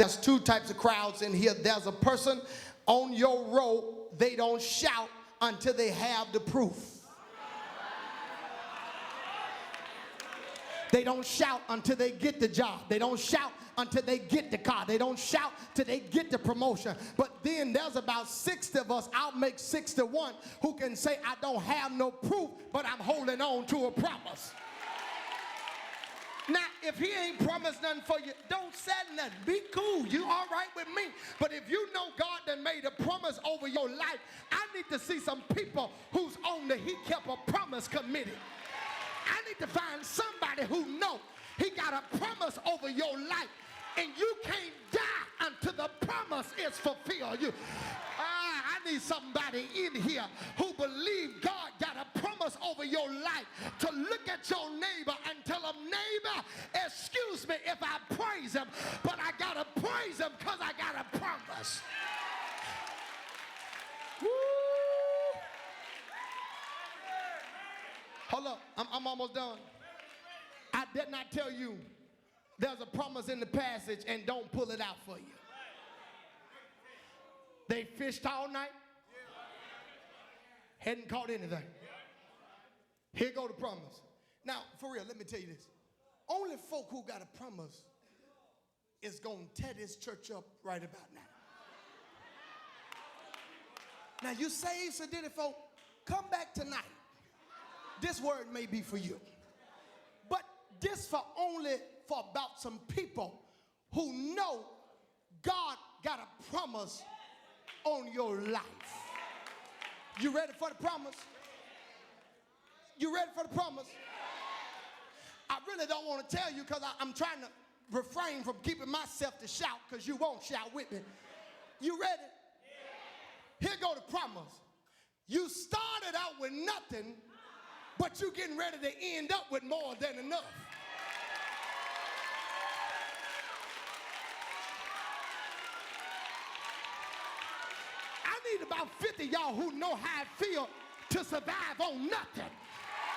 There's two types of crowds in here. There's a person on your row, they don't shout until they have the proof. They don't shout until they get the job. They don't shout until they get the car. They don't shout till they get the promotion. But then there's about 60 of us, I'll make 61, who can say, I don't have no proof, but I'm holding on to a promise. Now, if he ain't promised nothing for you, don't say nothing. Be cool. You all right with me. But if you know God done made a promise over your life, I need to see some people who's on the He Kept a Promise committee. I need to find somebody who know he got a promise over your life, and you can't die until the promise is fulfilled. I need somebody in here who believe God got a promise over your life to look at your neighbor and tell him, neighbor, excuse me if I praise him, but I got to praise him because I got a promise. Woo! Hold up, I'm almost done. I did not tell you there's a promise in the passage and don't pull it out for you. They fished all night, hadn't caught anything. Here go the promise. Now, for real, let me tell you this. Only folk who got a promise is going to tear this church up right about now. Now, you saved, so did it, folk? Come back tonight. This word may be for you. But this for about some people who know God got a promise on your life. You ready for the promise? You ready for the promise? I really don't want to tell you because I'm trying to refrain from keeping myself to shout because you won't shout with me. You ready? Here go the promise. You started out with nothing, but you're getting ready to end up with more than enough. I need about 50 of y'all who know how it feels to survive on nothing.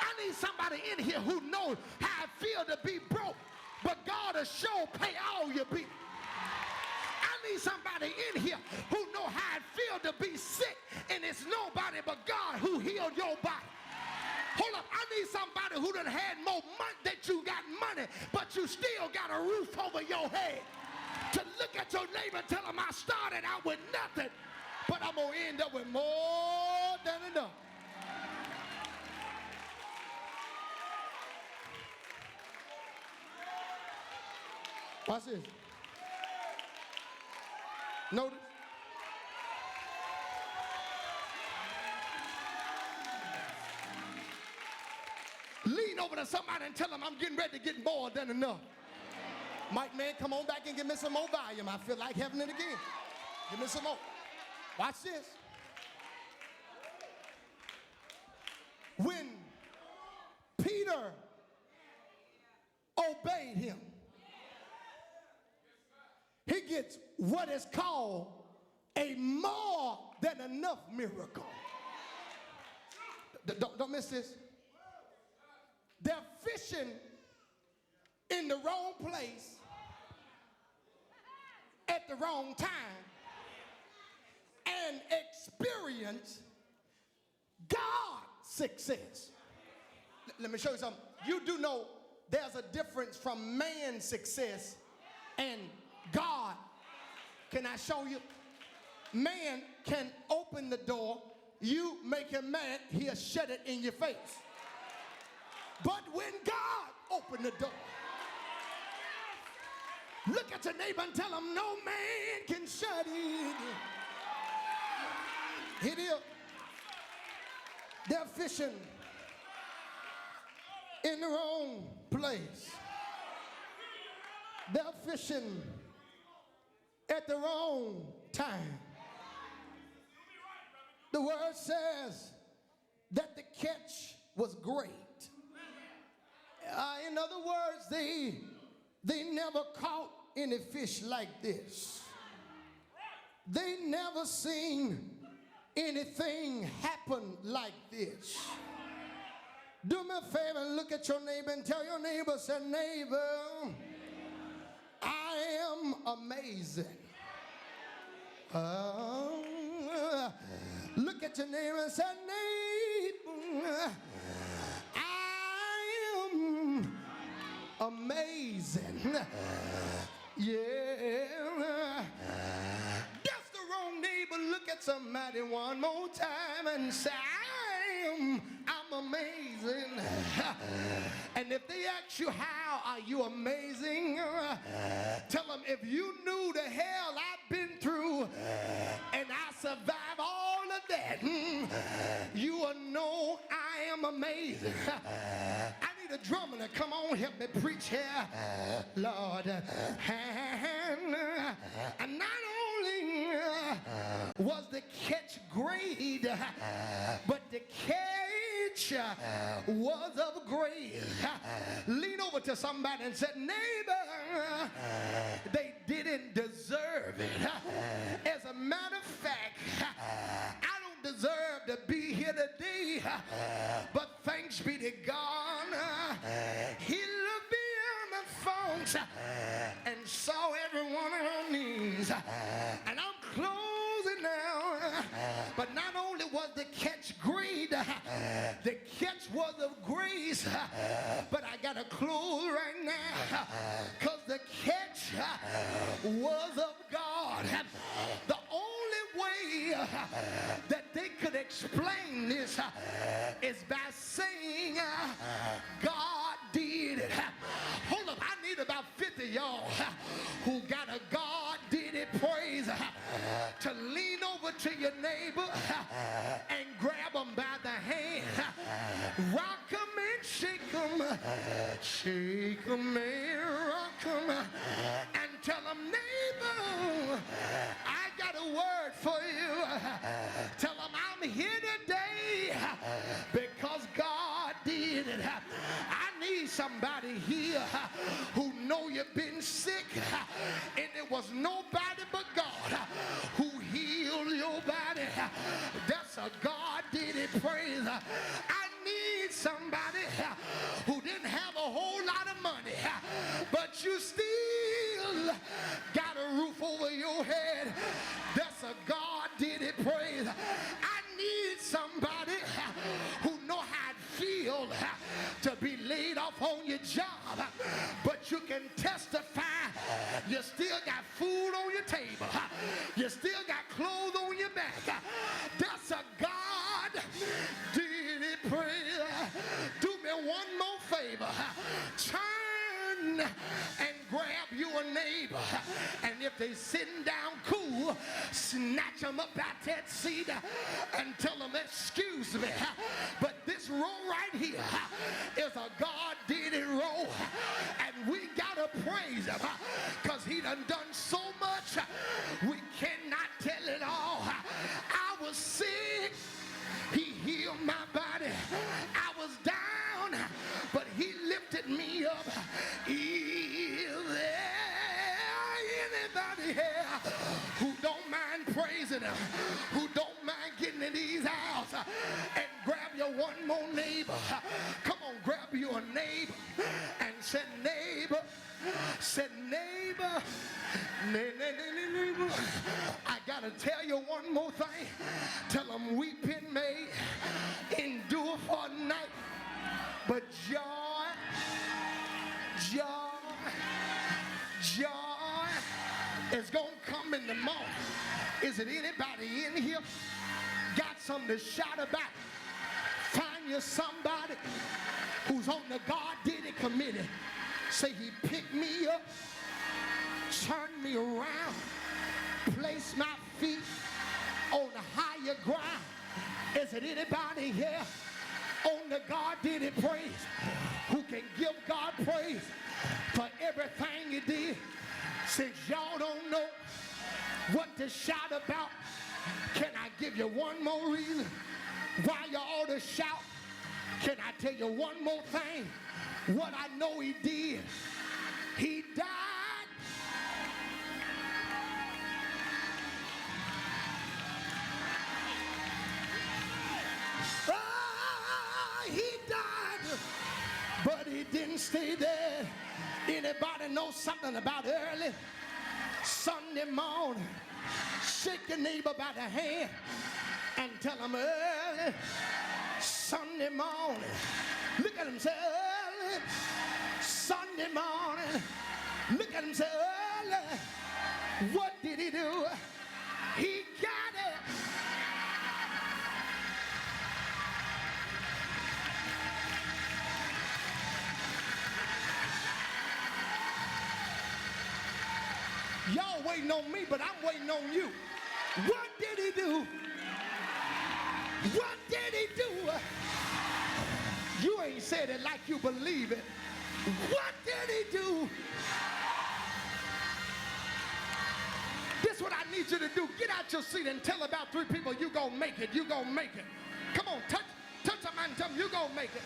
I need somebody in here who knows how it feels to be broke, but God will sure pay all your bills. I need somebody in here who know how it feels to be sick, and it's nobody but God who healed your body. Hold up, I need somebody who done had more money that you got money, but you still got a roof over your head. To look at your neighbor and tell him I started out with nothing, but I'm going to end up with more than enough. Watch this. Notice. Lean over to somebody and tell them I'm getting ready to get more than enough. Mike, man, come on back and give me some more volume. I feel like having it again. Give me some more. Watch this. When Peter obeyed him, he gets what is called a more than enough miracle. Don't miss this. They're fishing in the wrong place at the wrong time and experience God's success. Let me show you something. You do know there's a difference from man's success and God. Can I show you? Man can open the door. You make him mad, he'll shut it in your face. But when God opened the door, look at your neighbor and tell him no man can shut it. It is. They're fishing in the wrong place. They're fishing at the wrong time. The word says that the catch was great. In other words, they never caught any fish like this. They never seen anything happen like this. Do me a favor and look at your neighbor and tell your neighbor, say, neighbor, I am am amazing. Look at your neighbor and say, neighbor, I am amazing. Yeah. That's the wrong neighbor. Look at somebody one more time and say, I'm amazing. And if they ask you, how are you amazing? Tell them, if you knew the hell I've been through and I survived all of that, you will know I am amazing. I need a drummer to come on, help me preach here, Lord. And not only was the catch great, but the catch was of grace. Lean over to somebody and say, neighbor, they didn't deserve it. As a matter of fact, I don't deserve to be here today, but thanks be to God, he looked beyond the faults and saw every one of her needs. And I'm closing now, but not only was the catch great, the catch was of grace, but I gotta close right now, because the catch was of God. The only way that they could explain this is by saying God did it. Hold up, I need about 50 y'all who got a God did it praise to lean over to your neighbor and grab them by the hand, rock them and shake them and rock them, and tell them, neighbor, I got a word for you. Tell them I'm here today because God did it. I need somebody here who know you've been sick and it was nobody but God who healed your body. That's a God did it praise. I need somebody who didn't have a whole lot of money, but you still got a roof over your head. That's a God did it praise. I need somebody who know how it feels to be laid off on your job, but you can testify you still got food on your table, you still got clothes on your back. That's a God did it praise. Do me one more favor, turn and grab your neighbor, and if they sitting down cool, snatch them up out that seat and tell them, excuse me, but this row right here is a God did it row, and we gotta praise him because he done so much we cannot tell it all. I was sick, he healed my body. I was down, but he lifted me up. Is there anybody here who don't mind praising him, who don't mind getting in these house and grab your one more neighbor? Come on, grab your neighbor and say, neighbor, neighbor, I gotta tell you one more thing. Tell them weeping may endure for a night, but joy is gonna come in the morning. Is it anybody in here got something to shout about? Find you somebody who's on the God did it committee. Say, he picked me up, turned me around, placed my feet on the higher ground. Is it anybody here on the God did it praise who can give God praise for everything he did? Since y'all don't know what to shout about, can I give you one more reason why you ought to shout? Can I tell you one more thing? What I know he did. He died. He died, but he didn't stay there. Anybody know something about early? Sunday morning, shake your neighbor by the hand and tell them early Sunday morning. Look at him, say early Sunday morning. Look at him, say early. What did he do? He got it. Y'all waiting on me, but I'm waiting on you. What did he do? What did he do? You ain't said it like you believe it. What did he do? This is what I need you to do. Get out your seat and tell about 3 people you gonna make it. You gonna make it. Come on, touch somebody and tell them you gonna make it.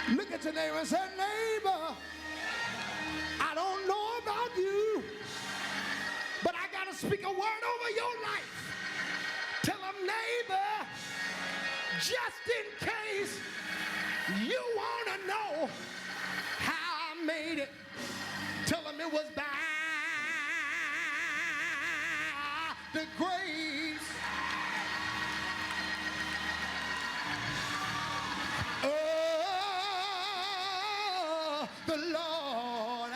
Look at your neighbor and say, neighbor, I don't know about you, but I got to speak a word over your life. Tell them, neighbor, just in case you want to know how I made it, tell them it was by the grace the Lord.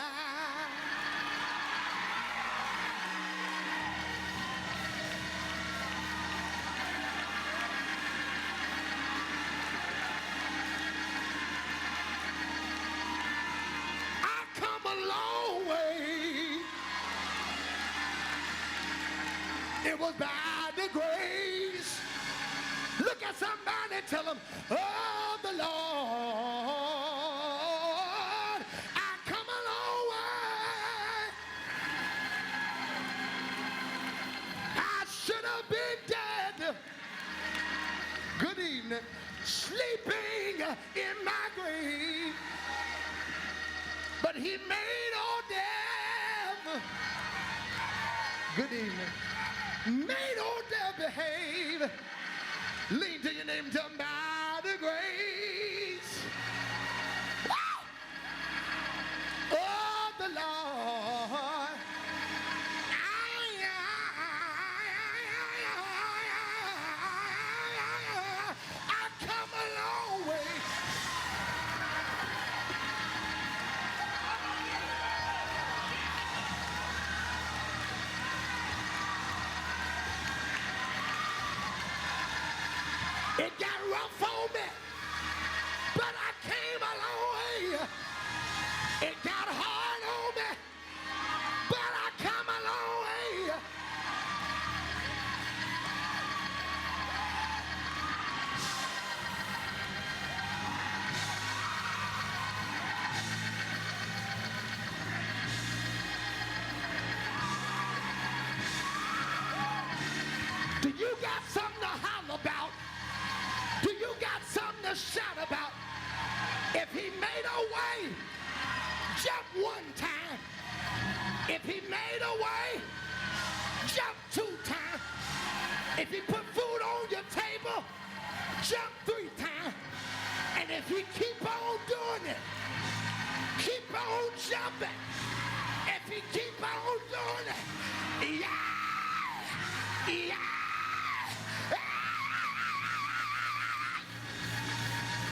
I come a long way. It was by the grace. Look at somebody and tell them, oh, the Lord. Good evening. Sleeping in my grave, but he made all death. Good evening. Made all death behave. Lean to your name, tell me by the grace. Woo! Oh, the Lord. It got rough on me, but I came a long way. It got hard on me, but I come a long way. Do you got something to holler about? Do you got something to shout about? If he made a way, jump 1 time. If he made a way, jump 2 times. If he put food on your table, jump 3 times. And if he keep on doing it, keep on jumping. If he keep on